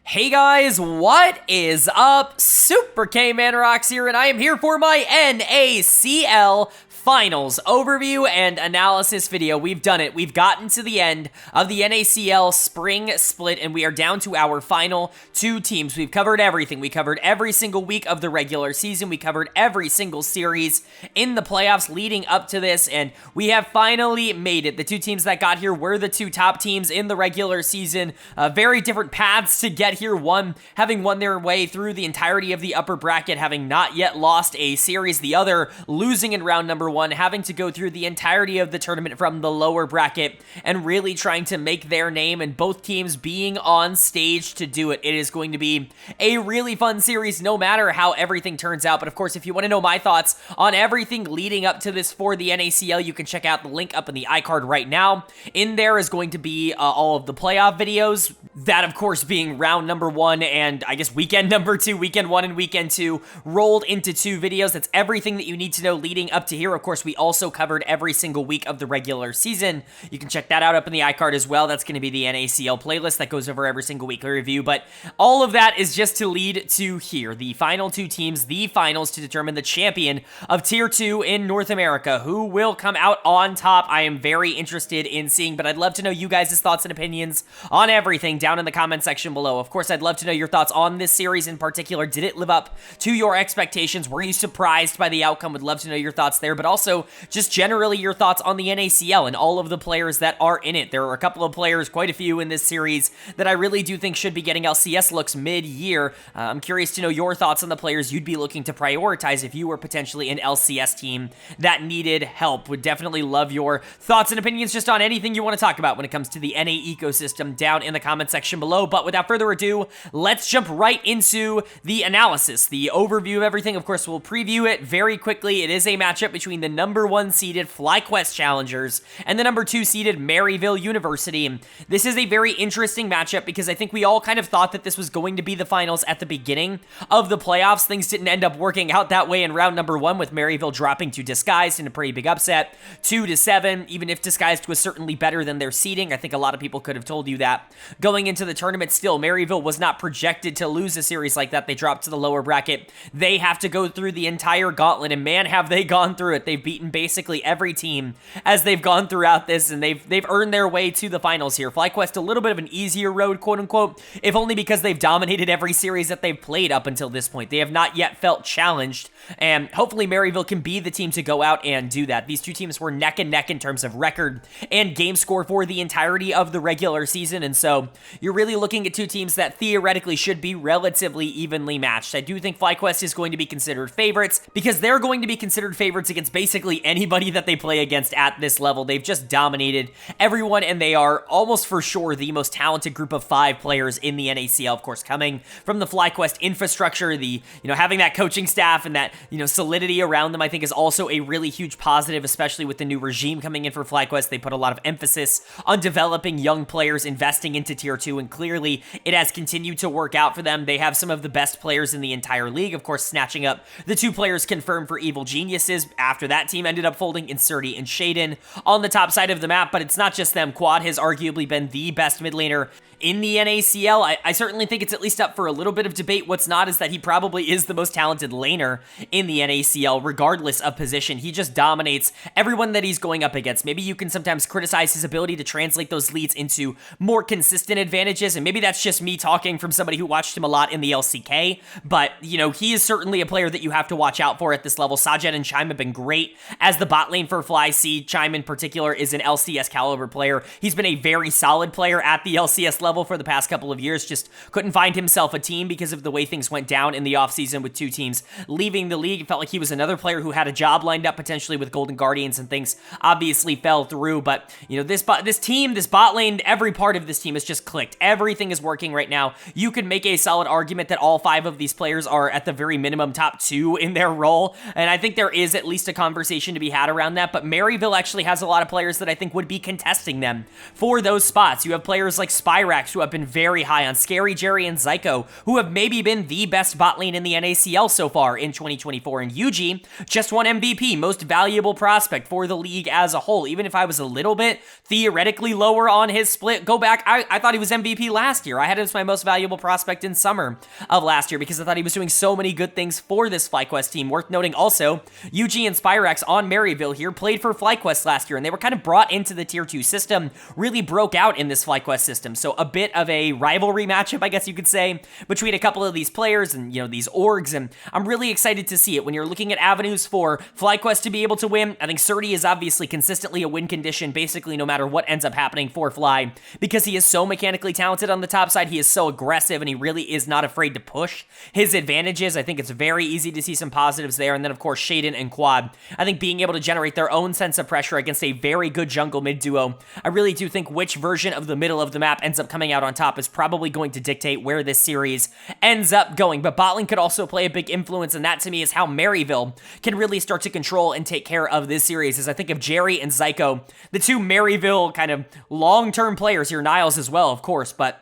Hey guys, what is up? Super K Man Rocks here, and I am here for my NACL Finals overview and analysis video. We've done it. We've gotten to the end of the NACL spring split, and we are down to our final two teams. We've covered everything. We covered every single week of the regular season. We covered every single series in the playoffs leading up to this, and we have finally made it. The two teams that got here were the two top teams in the regular season. Very different paths to get here. One having won their way through the entirety of the upper bracket, having not yet lost a series. The other losing in round number one, having to go through the entirety of the tournament from the lower bracket and really trying to make their name, and both teams being on stage to do it. It is going to be a really fun series no matter how everything turns out. But of course, if you want to know my thoughts on everything leading up to this for the NACL, you can check out the link up in the iCard right now. In there is going to be all of the playoff videos, that of course being round number one and I guess weekend number two, weekend one and weekend two rolled into two videos. That's everything that you need to know leading up to here. Of course, we also covered every single week of the regular season. You can check that out up in the iCard as well. That's going to be the NACL playlist that goes over every single weekly review. But all of that is just to lead to here, the final two teams, the finals to determine the champion of Tier 2 in North America. Who will come out on top? I am very interested in seeing, but I'd love to know you guys' thoughts and opinions on everything down in the comment section below. Of course, I'd love to know your thoughts on this series in particular. Did it live up to your expectations? Were you surprised by the outcome? Would love to know your thoughts there, but also just generally your thoughts on the NACL and all of the players that are in it. There are a couple of players, quite a few in this series, that I really do think should be getting LCS looks mid-year. I'm curious to know your thoughts on the players you'd be looking to prioritize if you were potentially an LCS team that needed help. Would definitely love your thoughts and opinions just on anything you want to talk about when it comes to the NA ecosystem down in the comment section below. But without further ado, let's jump right into the analysis, the overview of everything. Of course, we'll preview it very quickly. It is a matchup between the number one seeded FlyQuest Challengers and the number two seeded Maryville University. This is a very interesting matchup because I think we all kind of thought that this was going to be the finals at the beginning of the playoffs. Things didn't end up working out that way in round number one, with Maryville dropping to Disguised in a pretty big upset, 2-7. Even if Disguised was certainly better than their seeding, I think a lot of people could have told you that going into the tournament. Still, Maryville was not projected to lose a series like that. They dropped to the lower bracket. They have to go through the entire gauntlet, and man, have they gone through it. They've beaten basically every team as they've gone throughout this, and they've earned their way to the finals here. FlyQuest, a little bit of an easier road, quote-unquote, if only because they've dominated every series that they've played up until this point. They have not yet felt challenged, and hopefully Maryville can be the team to go out and do that. These two teams were neck and neck in terms of record and game score for the entirety of the regular season, and so you're really looking at two teams that theoretically should be relatively evenly matched. I do think FlyQuest is going to be considered favorites because they're going to be considered favorites against basically anybody that they play against at this level. They've just dominated everyone, and they are almost for sure the most talented group of 5 players in the NACL, of course, coming from the FlyQuest infrastructure. Having that coaching staff and that, solidity around them, I think is also a really huge positive, especially with the new regime coming in for FlyQuest. They put a lot of emphasis on developing young players, investing into Tier 2, and clearly it has continued to work out for them. They have some of the best players in the entire league, of course, snatching up the 2 players confirmed for Evil Geniuses after that team ended up folding in Surdy and Shaden on the top side of the map. But it's not just them. Quad has arguably been the best mid laner in the NACL. I certainly think it's at least up for a little bit of debate. What's not is that he probably is the most talented laner in the NACL, regardless of position. He just dominates everyone that he's going up against. Maybe you can sometimes criticize his ability to translate those leads into more consistent advantages, and maybe that's just me talking from somebody who watched him a lot in the LCK, but, he is certainly a player that you have to watch out for at this level. Sajed and Chime have been great as the bot lane for FlyC. Chime in particular is an LCS caliber player. He's been a very solid player at the LCS level for the past couple of years, just couldn't find himself a team because of the way things went down in the offseason with 2 teams leaving the league. It felt like he was another player who had a job lined up potentially with Golden Guardians, and things obviously fell through. But, this bot lane, every part of this team has just clicked. Everything is working right now. You could make a solid argument that all 5 of these players are at the very minimum top 2 in their role, and I think there is at least a conversation to be had around that, but Maryville actually has a lot of players that I think would be contesting them for those spots. You have players like Spyrax, who have been very high on Scary Jerry and Zyko, who have maybe been the best bot lane in the NACL so far in 2024, and Yuji just won MVP, most valuable prospect for the league as a whole. Even if I was a little bit theoretically lower on his split, go back, I thought he was MVP last year. I had him as my most valuable prospect in summer of last year because I thought he was doing so many good things for this FlyQuest team. Worth noting also, Yuji and Spyrax on Maryville here played for FlyQuest last year, and they were kind of brought into the Tier 2 system, really broke out in this FlyQuest system. So a bit of a rivalry matchup, I guess you could say, between a couple of these players and, these orgs, and I'm really excited to see it. When you're looking at avenues for FlyQuest to be able to win, I think Surdy is obviously consistently a win condition, basically no matter what ends up happening for Fly, because he is so mechanically talented on the top side, he is so aggressive, and he really is not afraid to push his advantages. I think it's very easy to see some positives there, and then of course Shaden and Quad, I think being able to generate their own sense of pressure against a very good jungle mid duo, I really do think which version of the middle of the map ends up coming out on top is probably going to dictate where this series ends up going. But bot lane could also play a big influence, and that to me is how Maryville can really start to control and take care of this series. As I think of Jerry and Zyko, the two Maryville kind of long-term players here, Niles as well, of course, but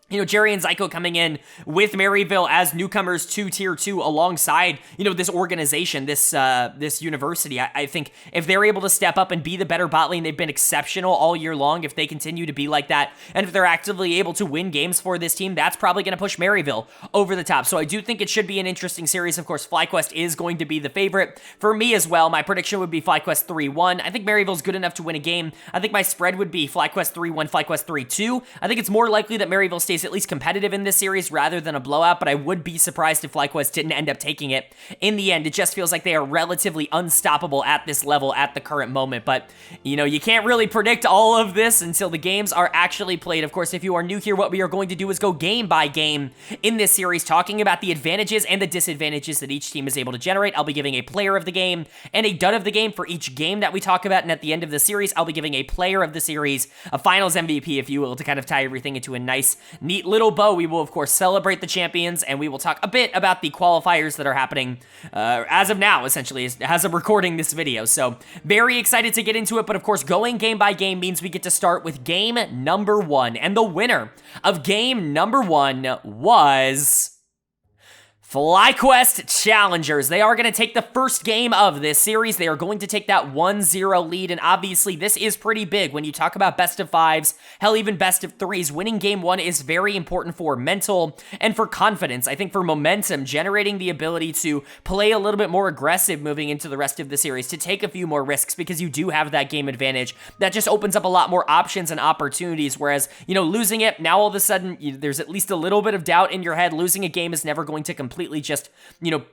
Jerry and Zyko coming in with Maryville as newcomers to Tier 2 alongside, this organization, this university. I think if they're able to step up and be the better bot lane, they've been exceptional all year long. If they continue to be like that, and if they're actively able to win games for this team, that's probably going to push Maryville over the top. So I do think it should be an interesting series. Of course, FlyQuest is going to be the favorite. For me as well, my prediction would be FlyQuest 3-1. I think Maryville's good enough to win a game. I think my spread would be FlyQuest 3-1, FlyQuest 3-2. I think it's more likely that Maryville stays at least competitive in this series rather than a blowout, but I would be surprised if FlyQuest didn't end up taking it in the end. It just feels like they are relatively unstoppable at this level at the current moment, but you can't really predict all of this until the games are actually played. Of course, if you are new here, what we are going to do is go game by game in this series, talking about the advantages and the disadvantages that each team is able to generate. I'll be giving a player of the game and a dud of the game for each game that we talk about, and at the end of the series, I'll be giving a player of the series, a finals MVP, if you will, to kind of tie everything into a nice, neat little bow. We will, of course, celebrate the champions, and we will talk a bit about the qualifiers that are happening as of now, essentially, as of recording this video. So, very excited to get into it, but of course, going game by game means we get to start with game number 1, and the winner of game number 1 was FlyQuest Challengers. They are going to take the first game of this series. They are going to take that 1-0 lead, and obviously this is pretty big when you talk about best of 5s, hell, even best of 3s. Winning game 1 is very important for mental and for confidence. I think for momentum, generating the ability to play a little bit more aggressive moving into the rest of the series, to take a few more risks because you do have that game advantage. That just opens up a lot more options and opportunities, whereas, losing it, now all of a sudden, there's at least a little bit of doubt in your head. Losing a game is never going to completely just,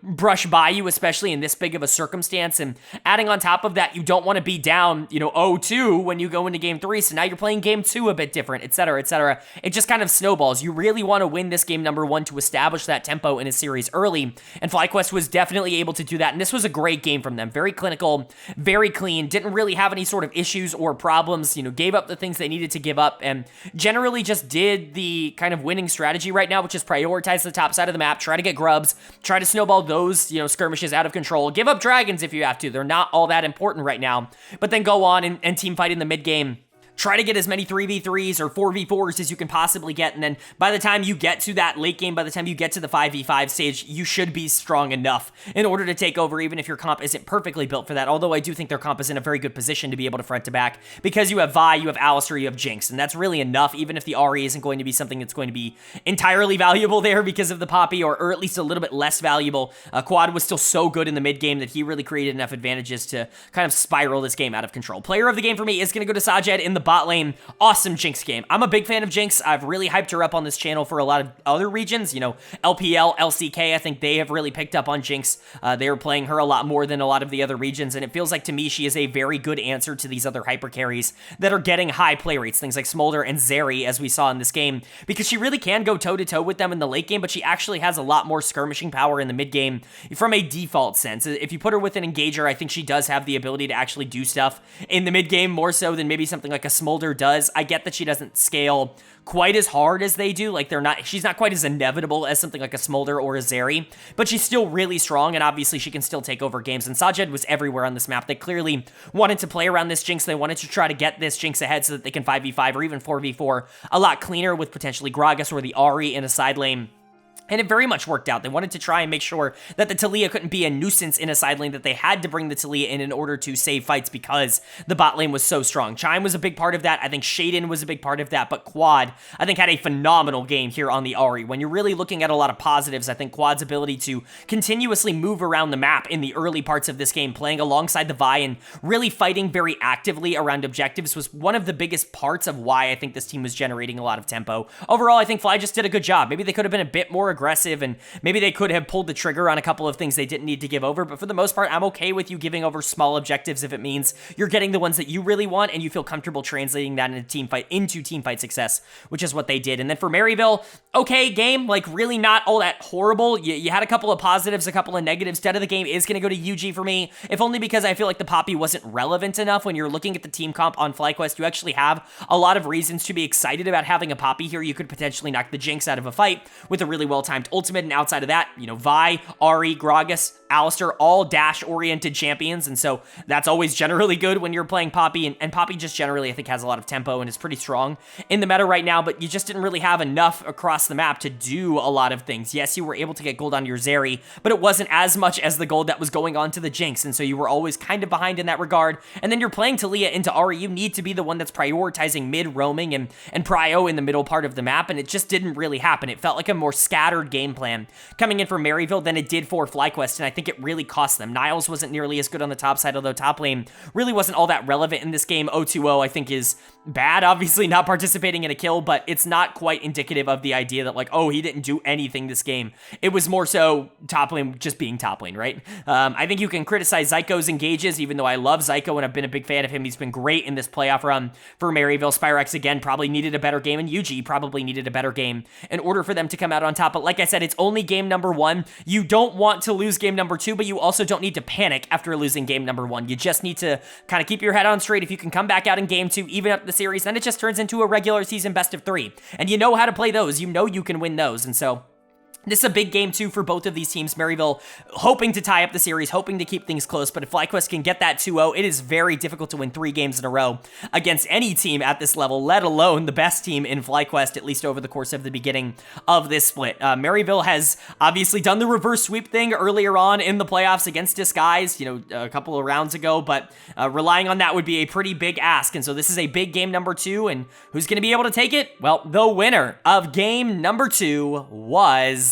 brush by you, especially in this big of a circumstance. And adding on top of that, you don't want to be down, 0-2 when you go into game 3. So now you're playing game 2 a bit different, etc., etc. It just kind of snowballs. You really want to win this game number 1 to establish that tempo in a series early. And FlyQuest was definitely able to do that. And this was a great game from them. Very clinical, very clean, didn't really have any sort of issues or problems, gave up the things they needed to give up, and generally just did the kind of winning strategy right now, which is prioritize the top side of the map, try to get grubs, try to snowball those, skirmishes out of control. Give up dragons if you have to. They're not all that important right now. But then go on and team fight in the mid game. Try to get as many 3v3s or 4v4s as you can possibly get, and then by the time you get to that late game, by the time you get to the 5v5 stage, you should be strong enough in order to take over, even if your comp isn't perfectly built for that, although I do think their comp is in a very good position to be able to front to back, because you have Vi, you have Alistair, you have Jinx, and that's really enough, even if the RE isn't going to be something that's going to be entirely valuable there because of the Poppy, or at least a little bit less valuable. Quad was still so good in the mid game that he really created enough advantages to kind of spiral this game out of control. Player of the game for me is going to go to Sajed in the bot lane. Awesome Jinx game. I'm a big fan of Jinx. I've really hyped her up on this channel for a lot of other regions. LPL, LCK, I think they have really picked up on Jinx. They are playing her a lot more than a lot of the other regions, and it feels like to me she is a very good answer to these other hyper carries that are getting high play rates, things like Smolder and Zeri, as we saw in this game, because she really can go toe-to-toe with them in the late game, but she actually has a lot more skirmishing power in the mid game from a default sense. If you put her with an engager, I think she does have the ability to actually do stuff in the mid game more so than maybe something like a Smolder does. I get that she doesn't scale quite as hard as they do. Like, she's not quite as inevitable as something like a Smolder or a Zeri, but she's still really strong, and obviously she can still take over games. And Sajed was everywhere on this map. They clearly wanted to play around this Jinx. They wanted to try to get this Jinx ahead so that they can 5v5 or even 4v4 a lot cleaner with potentially Gragas or the Ahri in a side lane. And it very much worked out. They wanted to try and make sure that the Taliyah couldn't be a nuisance in a side lane, that they had to bring the Taliyah in order to save fights because the bot lane was so strong. Chime was a big part of that. I think Shaden was a big part of that. But Quad, I think, had a phenomenal game here on the Ahri. When you're really looking at a lot of positives, I think Quad's ability to continuously move around the map in the early parts of this game, playing alongside the Vi and really fighting very actively around objectives, was one of the biggest parts of why I think this team was generating a lot of tempo. Overall, I think Fly just did a good job. Maybe they could have been a bit more aggressive, and maybe they could have pulled the trigger on a couple of things they didn't need to give over, but for the most part, I'm okay with you giving over small objectives if it means you're getting the ones that you really want and you feel comfortable translating that into team fight success, which is what they did. And then for Maryville, okay game, like really not all that horrible. You had a couple of positives, a couple of negatives. Dead of the game is going to go to UG for me, if only because I feel like the Poppy wasn't relevant enough. When you're looking at the team comp on FlyQuest, you actually have a lot of reasons to be excited about having a Poppy here. You could potentially knock the Jinx out of a fight with a really well-timed ultimate, and outside of that, you know, Vi, Ahri, Gragas, Alistair, all dash-oriented champions, and so that's always generally good when you're playing Poppy, and Poppy just generally, I think, has a lot of tempo and is pretty strong in the meta right now, but you just didn't really have enough across the map to do a lot of things. Yes, you were able to get gold on your Zeri, but it wasn't as much as the gold that was going on to the Jinx, and so you were always kind of behind in that regard. And then you're playing Taliyah into Ahri. You need to be the one that's prioritizing mid-roaming and prio in the middle part of the map, and it just didn't really happen. It felt like a more scattered game plan coming in for Maryville than it did for FlyQuest, and I think it really cost them. Niles wasn't nearly as good on the top side, although top lane really wasn't all that relevant in this game. 0-2-0, I think, is bad, obviously not participating in a kill, but it's not quite indicative of the idea that, like, oh, he didn't do anything this game. It was more so top lane just being top lane, right? I think you can criticize Zyko's engages, even though I love Zyko and I've been a big fan of him. He's been great in this playoff run for Maryville. Spyrex, again, probably needed a better game, and UG probably needed a better game in order for them to come out on top. But like I said, it's only game number one. You don't want to lose game number two, but you also don't need to panic after losing game number one. You just need to kind of keep your head on straight. If you can come back out in game two, even up the series, then it just turns into a regular season best of three. And you know how to play those. You know you can win those. And so this is a big game, too, for both of these teams. Maryville hoping to tie up the series, hoping to keep things close, but if FlyQuest can get that 2-0, it is very difficult to win 3 games in a row against any team at this level, let alone the best team in FlyQuest, at least over the course of the beginning of this split. Maryville has obviously done the reverse sweep thing earlier on in the playoffs against Disguise, you know, a couple of rounds ago, but relying on that would be a pretty big ask, and so this is a big game number 2, and who's going to be able to take it? Well, the winner of game number 2 was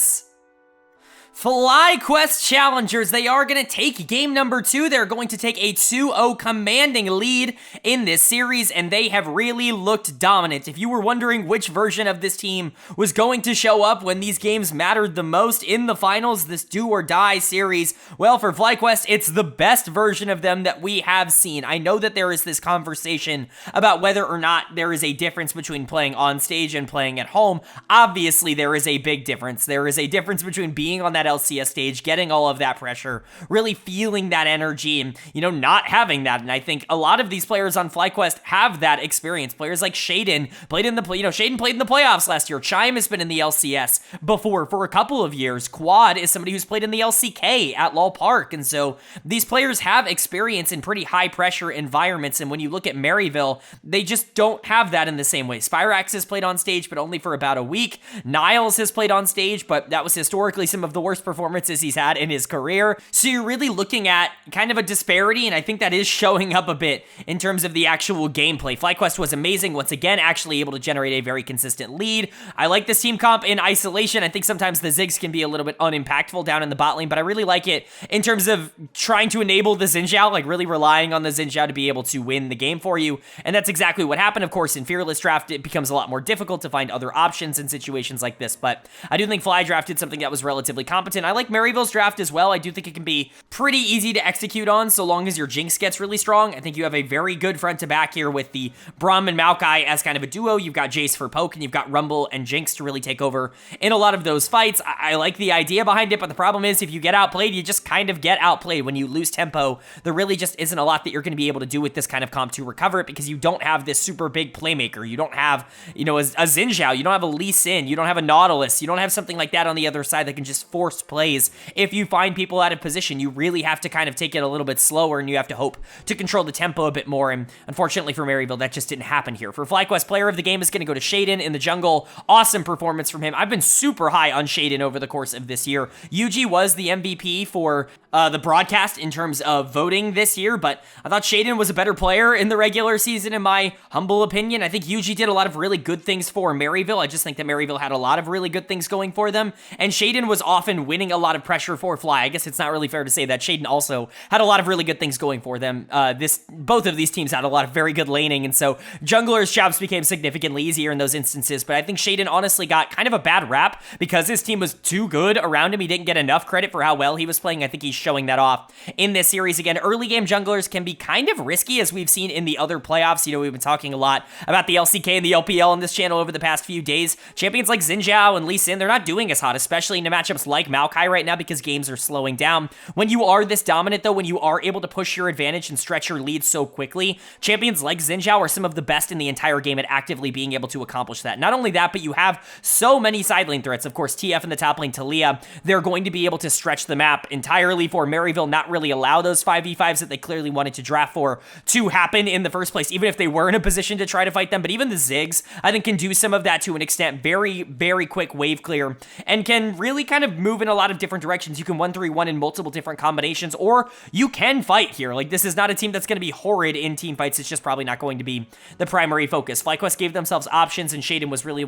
FlyQuest Challengers. They are going to take game number 2. They're going to take a 2-0 commanding lead in this series, and they have really looked dominant. If you were wondering which version of this team was going to show up when these games mattered the most in the finals, this do-or-die series, well, for FlyQuest, it's the best version of them that we have seen. I know that there is this conversation about whether or not there is a difference between playing on stage and playing at home. Obviously, there is a big difference. There is a difference between being on that LCS stage, getting all of that pressure, really feeling that energy, and, you know, not having that. And I think a lot of these players on FlyQuest have that experience. Players like Shaden played in the Shaden played in the playoffs last year. Chime has been in the LCS before for a couple of years. Quad is somebody who's played in the LCK at Lol Park, and so these players have experience in pretty high pressure environments. And when you look at Maryville, they just don't have that in the same way. Spyrax has played on stage, but only for about a week. Niles has played on stage, but that was historically some of the worst performances he's had in his career. So you're really looking at kind of a disparity, and I think that is showing up a bit in terms of the actual gameplay. FlyQuest was amazing, once again, actually able to generate a very consistent lead. I like this team comp in isolation. I think sometimes the Ziggs can be a little bit unimpactful down in the bot lane, but I really like it in terms of trying to enable the Xin Zhao, like really relying on the Xin Zhao to be able to win the game for you, and that's exactly what happened. Of course, in Fearless Draft, it becomes a lot more difficult to find other options in situations like this, but I do think Fly drafted something that was relatively competent. competent. I like Maryville's draft as well. I do think it can be pretty easy to execute on so long as your Jinx gets really strong. I think you have a very good front to back here with the Braum and Maokai as kind of a duo. You've got Jace for poke, and you've got Rumble and Jinx to really take over in a lot of those fights. I like the idea behind it, but the problem is if you get outplayed, you just kind of get outplayed. When you lose tempo, there really just isn't a lot that you're going to be able to do with this kind of comp to recover it, because you don't have this super big playmaker. You don't have, a Xin Zhao. You don't have a Lee Sin. You don't have a Nautilus. You don't have something like that on the other side that can just force plays. If you find people out of position, you really have to kind of take it a little bit slower, and you have to hope to control the tempo a bit more, and unfortunately for Maryville, that just didn't happen here. For FlyQuest, player of the game is going to go to Shaden in the jungle. Awesome performance from him. I've been super high on Shaden over the course of this year. Yuji was the MVP for the broadcast in terms of voting this year, but I thought Shaden was a better player in the regular season, in my humble opinion. I think Yuji did a lot of really good things for Maryville. I just think that Maryville had a lot of really good things going for them, and Shaden was often winning a lot of pressure for Fly. I guess it's not really fair to say that. Shaden also had a lot of really good things going for them. Both of these teams had a lot of very good laning, and so junglers' jobs became significantly easier in those instances, but I think Shaden honestly got kind of a bad rap because his team was too good around him. He didn't get enough credit for how well he was playing. I think he's showing that off in this series. Again, early game junglers can be kind of risky, as we've seen in the other playoffs. We've been talking a lot about the LCK and the LPL on this channel over the past few days. Champions like Xin Zhao and Lee Sin, they're not doing as hot, especially in matchups like Maokai right now, because games are slowing down. When you are this dominant, though, when you are able to push your advantage and stretch your lead so quickly, champions like Xin Zhao are some of the best in the entire game at actively being able to accomplish that. Not only that, but you have so many side lane threats. Of course, TF in the top lane, Talia, they're going to be able to stretch the map entirely for Maryville, not really allow those 5v5s that they clearly wanted to draft for to happen in the first place, even if they were in a position to try to fight them. But even the Ziggs, I think, can do some of that to an extent. Very, very quick wave clear, and can really kind of move in a lot of different directions. You can 1-3-1 in multiple different combinations, or you can fight here. Like, this is not a team that's going to be horrid in team fights. It's just probably not going to be the primary focus. FlyQuest gave themselves options, and Shaden was really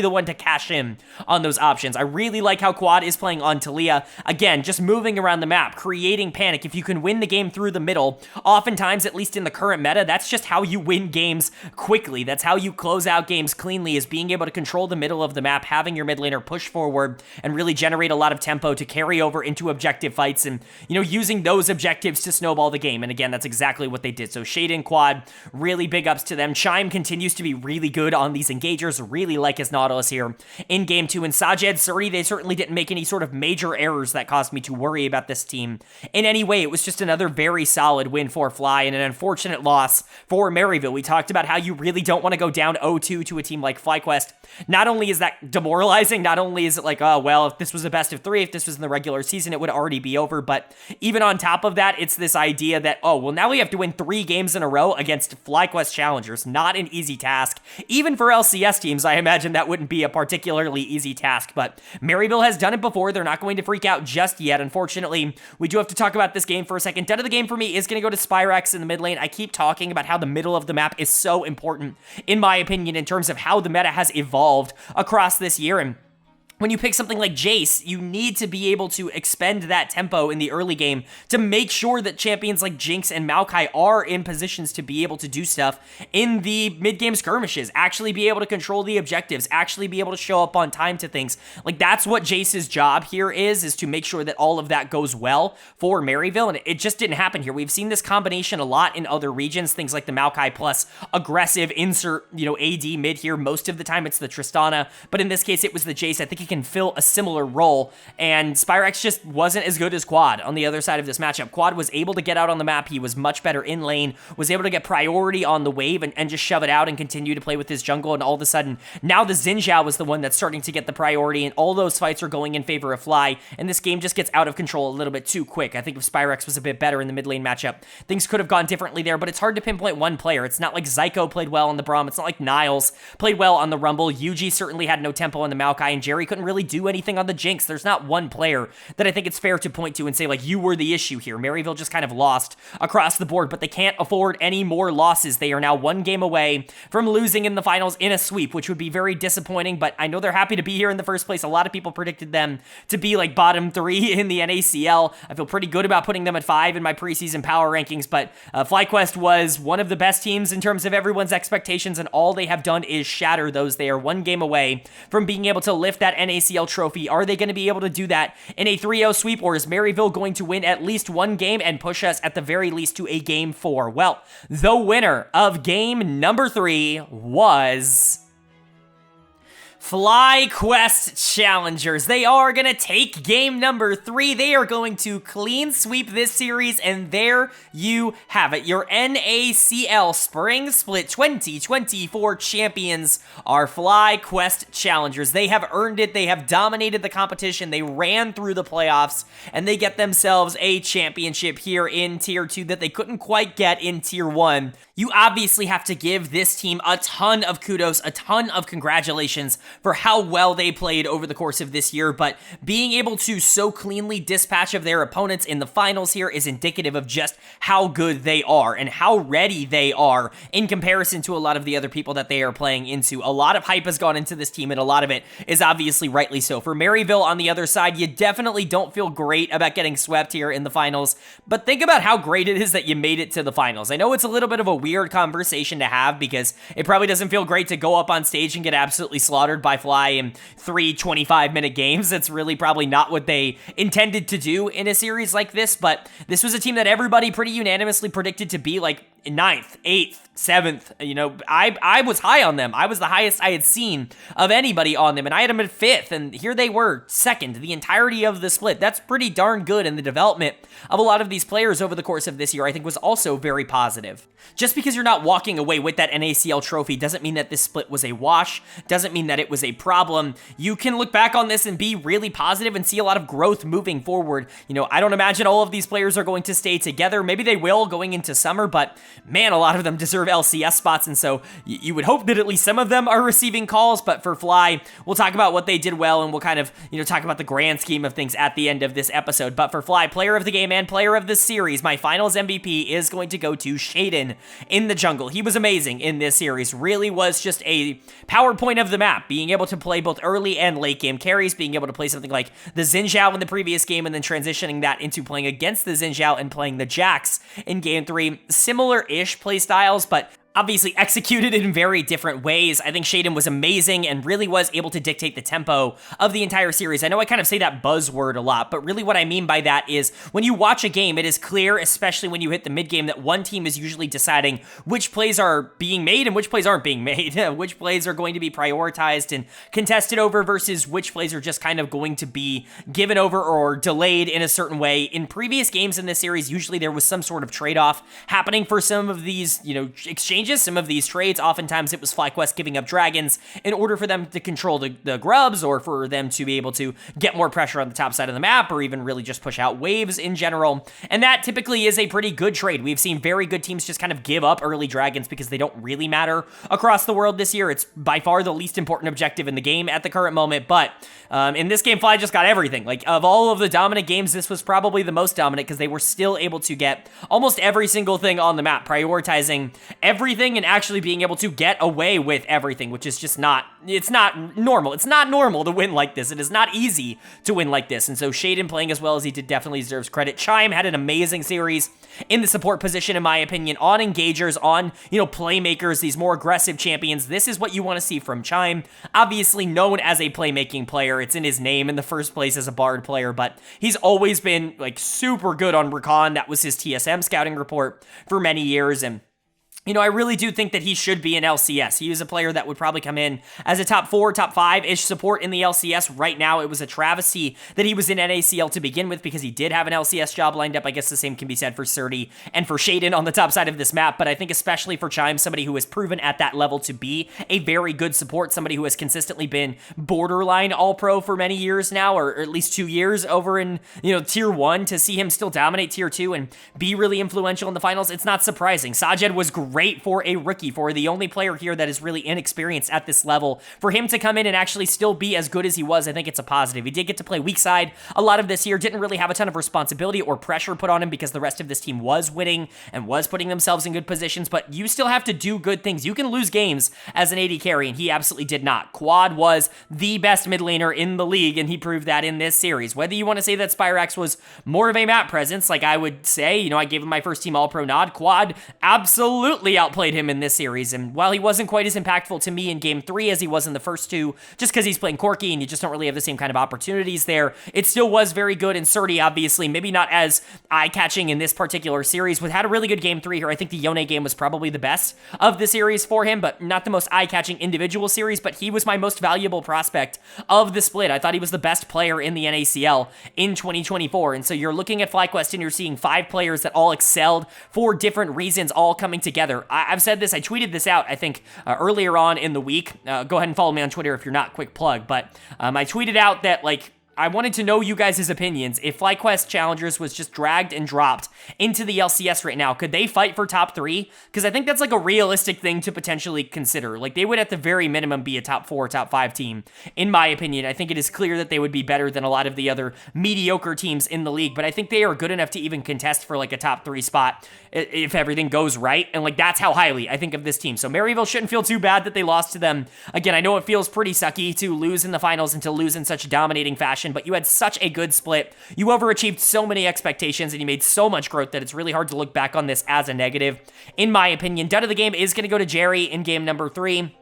the one to cash in on those options. I really like how Quad is playing on Talia. Again, just moving around the map, creating panic. If you can win the game through the middle, oftentimes, at least in the current meta, that's just how you win games quickly. That's how you close out games cleanly, is being able to control the middle of the map, having your mid laner push forward and really generate a lot of tempo to carry over into objective fights, and, using those objectives to snowball the game. And again, that's exactly what they did. So Shaden, Quad, really big ups to them. Chime continues to be really good on these engagers. Really like his Nautilus here in game 2. And Sajed, Suri, they certainly didn't make any sort of major errors that caused me to worry about this team in any way. It was just another very solid win for Fly, and an unfortunate loss for Maryville. We talked about how you really don't want to go down 0-2 to a team like FlyQuest. Not only is that demoralizing, not only is it like, oh, well, if this was a best of 3, if this was in the regular season, it would already be over. But even on top of that, it's this idea that, oh, well, now we have to win 3 games in a row against FlyQuest challengers. Not an easy task. Even for LCS teams, I imagine that wouldn't be a particularly easy task. But Maryville has done it before. They're not going to freak out just yet. Unfortunately, we do have to talk about this game for a second. Done of the game for me is going to go to Spyrex in the mid lane. I keep talking about how the middle of the map is so important, in my opinion, in terms of how the meta has evolved across this year. And when you pick something like Jace, you need to be able to expend that tempo in the early game to make sure that champions like Jinx and Maokai are in positions to be able to do stuff in the mid-game skirmishes, actually be able to control the objectives, actually be able to show up on time to things. Like, that's what Jace's job here is to make sure that all of that goes well for Maryville, and it just didn't happen here. We've seen this combination a lot in other regions, things like the Maokai plus aggressive insert, AD mid here. Most of the time it's the Tristana, but in this case it was the Jace. I think he can fill a similar role, and Spyrex just wasn't as good as Quad on the other side of this matchup. Quad was able to get out on the map. He was much better in lane, was able to get priority on the wave and just shove it out and continue to play with his jungle, and all of a sudden, now the Xin Zhao was the one that's starting to get the priority, and all those fights are going in favor of Fly, and this game just gets out of control a little bit too quick. I think if Spyrex was a bit better in the mid lane matchup, things could have gone differently there, but it's hard to pinpoint one player. It's not like Zyko played well on the Braum. It's not like Niles played well on the Rumble. Yuji certainly had no tempo on the Maokai, and Jerry couldn't really do anything on the Jinx. There's not one player that I think it's fair to point to and say, like, you were the issue here. Maryville just kind of lost across the board, but they can't afford any more losses. They are now 1 game away from losing in the finals in a sweep, which would be very disappointing, but I know they're happy to be here in the first place. A lot of people predicted them to be like bottom 3 in the NACL. I feel pretty good about putting them at 5 in my preseason power rankings, but FlyQuest was one of the best teams in terms of everyone's expectations, and all they have done is shatter those. They are 1 game away from being able to lift that NACL trophy. Are they going to be able to do that in a 3-0 sweep, or is Maryville going to win at least one game and push us at the very least to a game 4? Well, the winner of game number 3 was FlyQuest Challengers. They are going to take game number 3. They are going to clean sweep this series, and there you have it. Your NACL Spring Split 2024 champions are FlyQuest Challengers. They have earned it. They have dominated the competition. They ran through the playoffs, and they get themselves a championship here in Tier 2 that they couldn't quite get in Tier 1. You obviously have to give this team a ton of kudos, a ton of congratulations for how well they played over the course of this year, but being able to so cleanly dispatch of their opponents in the finals here is indicative of just how good they are and how ready they are in comparison to a lot of the other people that they are playing into. A lot of hype has gone into this team, and a lot of it is obviously rightly so. For Maryville on the other side, you definitely don't feel great about getting swept here in the finals, but think about how great it is that you made it to the finals. I know it's a little bit of a weird conversation to have because it probably doesn't feel great to go up on stage and get absolutely slaughtered by Fly in 3 25-minute games. That's really probably not what they intended to do in a series like this, but this was a team that everybody pretty unanimously predicted to be like 9th, 8th, 7th. You know, I was high on them. I was the highest I had seen of anybody on them, and I had them at 5th, and here they were 2nd the entirety of the split. That's pretty darn good, and the development of a lot of these players over the course of this year I think was also very positive. Just because you're not walking away with that NACL trophy doesn't mean that this split was a wash, doesn't mean that it was a problem. You can look back on this and be really positive and see a lot of growth moving forward. You know, I don't imagine all of these players are going to stay together. Maybe they will going into summer, but man, a lot of them deserve LCS spots, and so you would hope that at least some of them are receiving calls. But for Fly, we'll talk about what they did well, and we'll kind of, you know, talk about the grand scheme of things at the end of this episode. But for Fly, player of the game and player of the series, my finals MVP is going to go to Shaden in the jungle. He was amazing in this series. Really was just a PowerPoint of the map, being able to play both early and late game carries, being able to play something like the Xin Zhao in the previous game, and then transitioning that into playing against the Xin Zhao and playing the Jax in game 3. Similar-ish play styles, but obviously executed in very different ways. I think Shaden was amazing and really was able to dictate the tempo of the entire series. I know I kind of say that buzzword a lot, but really what I mean by that is when you watch a game, it is clear, especially when you hit the mid-game, that one team is usually deciding which plays are being made and which plays aren't being made, which plays are going to be prioritized and contested over versus which plays are just kind of going to be given over or delayed in a certain way. In previous games in this series, usually there was some sort of trade-off happening for some of these, you know, exchanges, some of these trades. Oftentimes it was FlyQuest giving up dragons in order for them to control the grubs, or for them to be able to get more pressure on the top side of the map, or even really just push out waves in general. And that typically is a pretty good trade. We've seen very good teams just kind of give up early dragons because they don't really matter across the world this year. It's by far the least important objective in the game at the current moment, but in this game, Fly just got everything. Like, of all of the dominant games, this was probably the most dominant because they were still able to get almost every single thing on the map, prioritizing everything and actually being able to get away with everything, which is just not, it's not normal. It's not normal to win like this. It is not easy to win like this. And so Shaden playing as well as he did definitely deserves credit. Chime had an amazing series in the support position, in my opinion, on engagers, on, you know, playmakers, these more aggressive champions. This is what you want to see from Chime. Obviously known as a playmaking player. It's in his name in the first place as a Bard player, but he's always been like super good on Recon. That was his TSM scouting report for many years, and you know, I really do think that he should be in LCS. He was a player that would probably come in as a top 4, top 5-ish support in the LCS. Right now, it was a travesty that he was in NACL to begin with because he did have an LCS job lined up. I guess the same can be said for Surdy and for Shaden on the top side of this map, but I think especially for Chime, somebody who has proven at that level to be a very good support, somebody who has consistently been borderline all-pro for many years now, or at least 2 years over in, you know, Tier 1, to see him still dominate Tier 2 and be really influential in the finals, it's not surprising. Sajed was great for a rookie, for the only player here that is really inexperienced at this level. For him to come in and actually still be as good as he was, I think it's a positive. He did get to play weak side a lot of this year, didn't really have a ton of responsibility or pressure put on him because the rest of this team was winning and was putting themselves in good positions, but you still have to do good things. You can lose games as an AD carry, and he absolutely did not. Quad was the best mid laner in the league, and he proved that in this series. Whether you want to say that Spyrax was more of a map presence, like I would say, you know, I gave him my first team all-pro nod, Quad absolutely absolutely outplayed him in this series. And while he wasn't quite as impactful to me in Game 3 as he was in the first two, just because he's playing Corki and you just don't really have the same kind of opportunities there, it still was very good. And Surdy, obviously, maybe not as eye-catching in this particular series, but had a really good Game 3 here. I think the Yone game was probably the best of the series for him, but not the most eye-catching individual series, but he was my most valuable prospect of the split. I thought he was the best player in the NACL in 2024. And so you're looking at FlyQuest and you're seeing 5 players that all excelled for different reasons, all coming together. I've said this, I tweeted this out, I think, earlier on in the week. Go ahead and follow me on Twitter if you're not, quick plug. But I tweeted out that, like, I wanted to know you guys' opinions. If FlyQuest Challengers was just dragged and dropped into the LCS right now, could they fight for top 3? Because I think that's like a realistic thing to potentially consider. Like, they would at the very minimum be a top 4, top 5 team, in my opinion. I think it is clear that they would be better than a lot of the other mediocre teams in the league, but I think they are good enough to even contest for like a top 3 spot if everything goes right, and like that's how highly I think of this team. So Maryville shouldn't feel too bad that they lost to them. Again, I know it feels pretty sucky to lose in the finals and to lose in such dominating fashion, but you had such a good split. You overachieved so many expectations and you made so much growth that it's really hard to look back on this as a negative. In my opinion, dud of the game is going to go to Jerry in game number 3.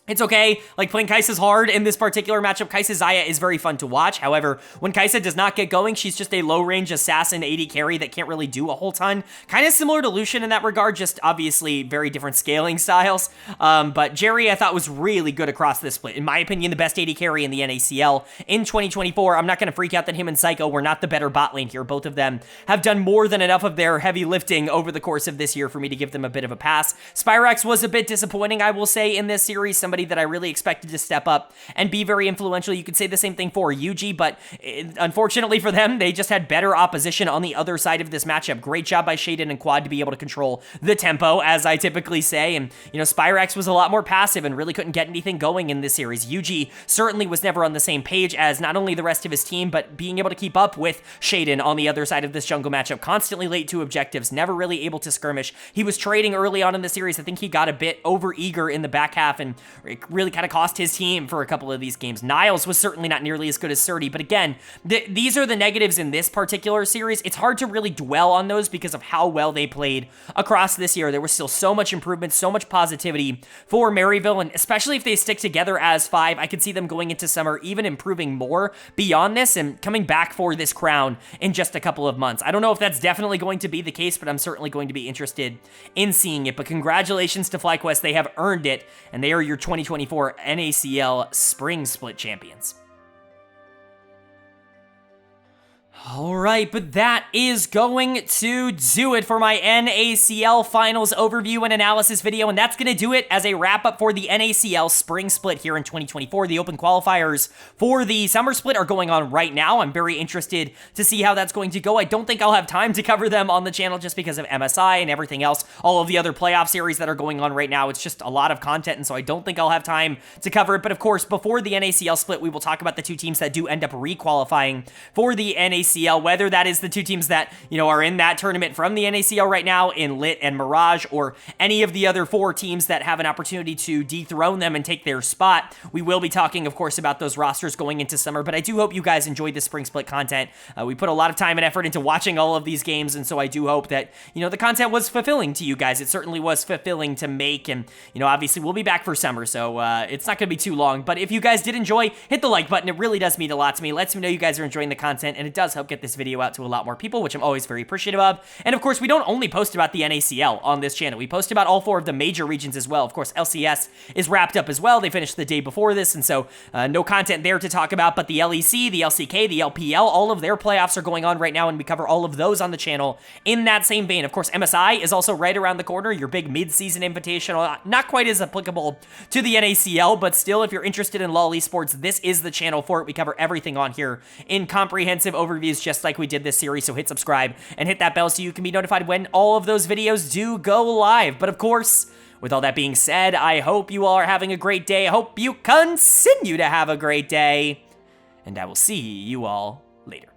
It's okay, like playing Kai'Sa's hard in this particular matchup. Kai'Sa Xayah is very fun to watch. However, when Kai'Sa does not get going, she's just a low-range assassin AD carry that can't really do a whole ton. Kind of similar to Lucian in that regard, just obviously very different scaling styles. But Jerry, I thought, was really good across this split. In my opinion, the best AD carry in the NACL in 2024. I'm not going to freak out that him and Psycho were not the better bot lane here. Both of them have done more than enough of their heavy lifting over the course of this year for me to give them a bit of a pass. Spyrax was a bit disappointing, I will say, in this series. Somebody that I really expected to step up and be very influential. You could say the same thing for Yuji, but unfortunately for them, they just had better opposition on the other side of this matchup. Great job by Shaden and Quad to be able to control the tempo, as I typically say, and, you know, Spyrax was a lot more passive and really couldn't get anything going in this series. Yuji certainly was never on the same page as not only the rest of his team, but being able to keep up with Shaden on the other side of this jungle matchup. Constantly late to objectives, never really able to skirmish. He was trading early on in the series. I think he got a bit over-eager in the back half and really kind of cost his team for a couple of these games. Niles was certainly not nearly as good as Surdy, but again, these are the negatives in this particular series. It's hard to really dwell on those because of how well they played across this year. There was still so much improvement, so much positivity for Maryville, and especially if they stick together as 5, I could see them going into summer even improving more beyond this and coming back for this crown in just a couple of months. I don't know if that's definitely going to be the case, but I'm certainly going to be interested in seeing it. But congratulations to FlyQuest. They have earned it, and they are your 2024 NACL Spring Split champions. All right, but that is going to do it for my NACL Finals overview and analysis video, and that's going to do it as a wrap-up for the NACL Spring Split here in 2024. The open qualifiers for the Summer Split are going on right now. I'm very interested to see how that's going to go. I don't think I'll have time to cover them on the channel just because of MSI and everything else, all of the other playoff series that are going on right now. It's just a lot of content, and so I don't think I'll have time to cover it. But of course, before the NACL Split, we will talk about the 2 teams that do end up re-qualifying for the NACL, whether that is the 2 teams that, you know, are in that tournament from the NACL right now in Lit and Mirage, or any of the other 4 teams that have an opportunity to dethrone them and take their spot. We will be talking, of course, about those rosters going into summer, but I do hope you guys enjoyed the Spring Split content. We put a lot of time and effort into watching all of these games, and so I do hope that, you know, the content was fulfilling to you guys. It certainly was fulfilling to make, and, you know, obviously we'll be back for summer, so it's not going to be too long, but if you guys did enjoy, hit the like button. It really does mean a lot to me. It lets me know you guys are enjoying the content, and it does help get this video out to a lot more people, which I'm always very appreciative of. And of course, we don't only post about the NACL on this channel. We post about all 4 of the major regions as well. Of course, LCS is wrapped up as well. They finished the day before this, and so no content there to talk about, but the LEC, the LCK, the LPL, all of their playoffs are going on right now, and we cover all of those on the channel in that same vein. Of course, MSI is also right around the corner, your big mid-season invitational, not quite as applicable to the NACL, but still, if you're interested in LoL esports, this is the channel for it. We cover everything on here in comprehensive overviews, just like we did this series, so hit subscribe and hit that bell so you can be notified when all of those videos do go live. But of course, with all that being said, I hope you all are having a great day. I hope you continue to have a great day, and I will see you all later.